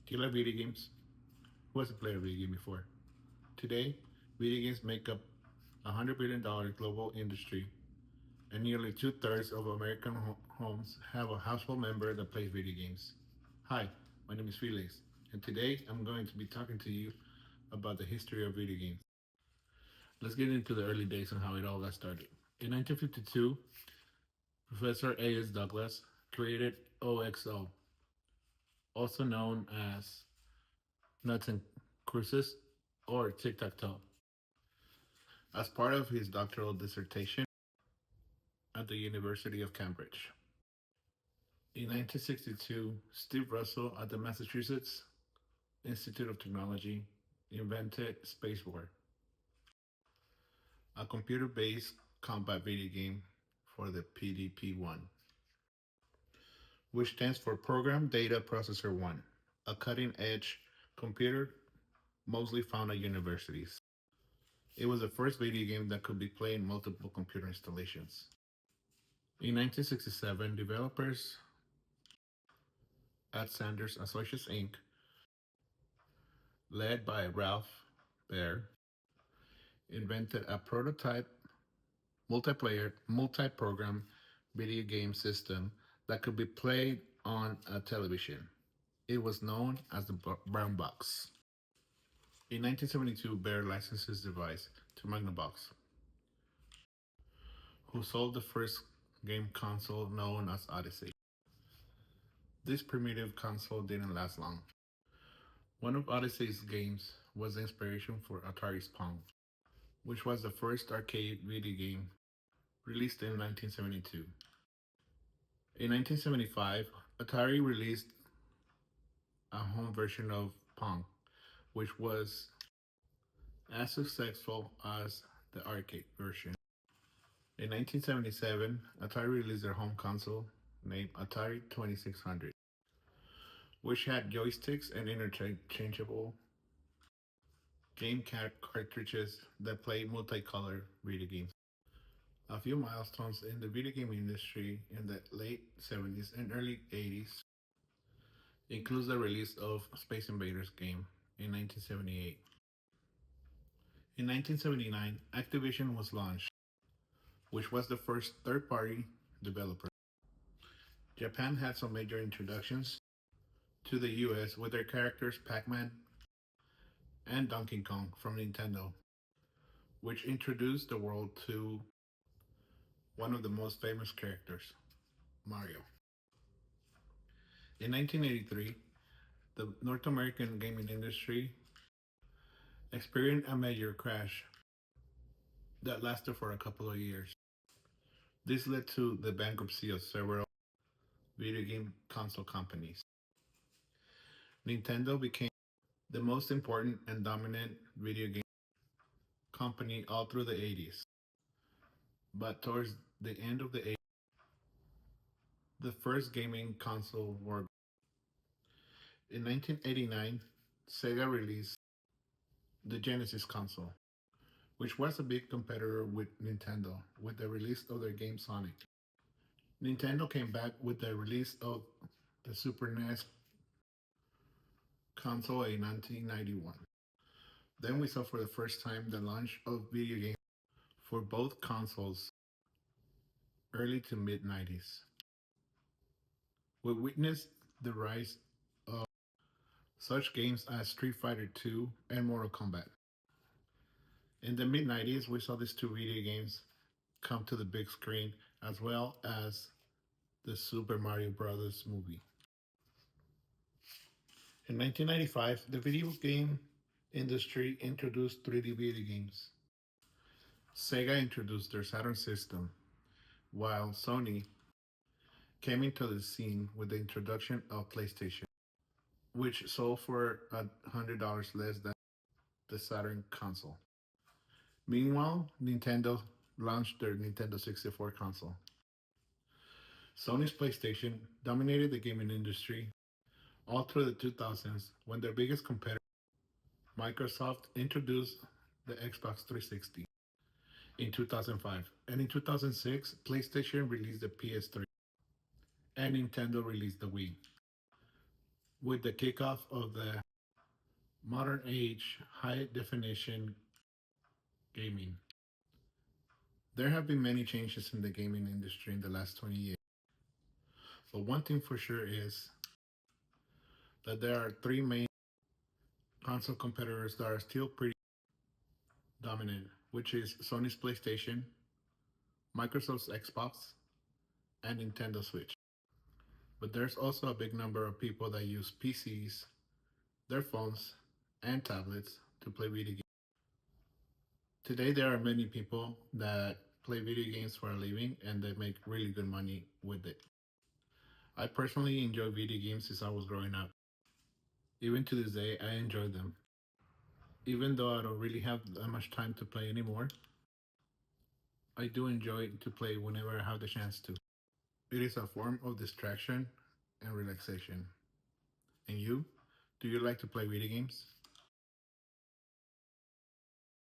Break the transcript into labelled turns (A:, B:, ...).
A: Do you like video games? Who hasn't played a video game before? Today, video games make up $100 billion global industry, and nearly two-thirds of American homes have a household member that plays video games. Hi, my name is Felix, and today I'm going to be talking to you about the history of video games. Let's get into the early days and how it all got started. In 1952, Professor A.S. Douglas created OXO, also known as Nuts and Cruces or Tic Tac Toe, as part of his doctoral dissertation at the University of Cambridge. In 1962, Steve Russell at the Massachusetts Institute of Technology invented Space War, a computer based combat video game for the PDP 1, which stands for Program Data Processor 1, a cutting edge computer mostly found at universities. It was the first video game that could be played in multiple computer installations. In 1967, developers at Sanders Associates Inc., led by Ralph Baer, invented a prototype multiplayer, multi-program video game system that could be played on a television. It was known as the Brown Box. In 1972, Baer licensed his device to Magnavox, who sold the first game console known as Odyssey. This primitive console didn't last long. One of Odyssey's games was the inspiration for Atari's Pong, which was the first arcade video game released in 1972. In 1975, Atari released a home version of Pong, which was as successful as the arcade version. In 1977, Atari released their home console named Atari 2600, which had joysticks and interchangeable game cartridges that played multicolor video games. A few milestones in the video game industry in the late 70s and early 80s includes the release of Space Invaders game in 1978. In 1979, Activision was launched, which was the first third-party developer. Japan had some major introductions to the US with their characters Pac-Man and Donkey Kong from Nintendo, which introduced the world to one of the most famous characters, Mario. In 1983, the North American gaming industry experienced a major crash that lasted for a couple of years. This led to the bankruptcy of several video game console companies. Nintendo became the most important and dominant video game company all through the 80s. But towards the end of the 80s, the first gaming console war. In 1989, Sega released the Genesis console, which was a big competitor with Nintendo with the release of their game Sonic. Nintendo came back with the release of the Super NES console in 1991. Then we saw for the first time the launch of video games for both consoles early to mid 90s. We witnessed the rise of such games as Street Fighter II and Mortal Kombat. In the mid 90s, we saw these two video games come to the big screen, as well as the Super Mario Bros. Movie. In 1995, the video game industry introduced 3D video games. Sega introduced their Saturn system, while Sony came into the scene with the introduction of PlayStation, which sold for $100 less than the Saturn console. Meanwhile, Nintendo launched their Nintendo 64 console. Sony's PlayStation dominated the gaming industry all through the 2000s when their biggest competitor, Microsoft, introduced the Xbox 360 in 2005. And in 2006, PlayStation released the PS3 and Nintendo released the Wii. With the kickoff of the modern age high definition gaming, there have been many changes in the gaming industry in the last 20 years. But one thing for sure is that there are three main console competitors that are still pretty dominant, which is Sony's PlayStation, Microsoft's Xbox, and Nintendo Switch. But there's also a big number of people that use PCs, their phones, and tablets to play video games. Today, there are many people that play video games for a living and they make really good money with it. I personally enjoy video games since I was growing up. Even to this day, I enjoy them. Even though I don't really have that much time to play anymore, I do enjoy to play whenever I have the chance to. It is a form of distraction and relaxation. And you? Do you like to play video games?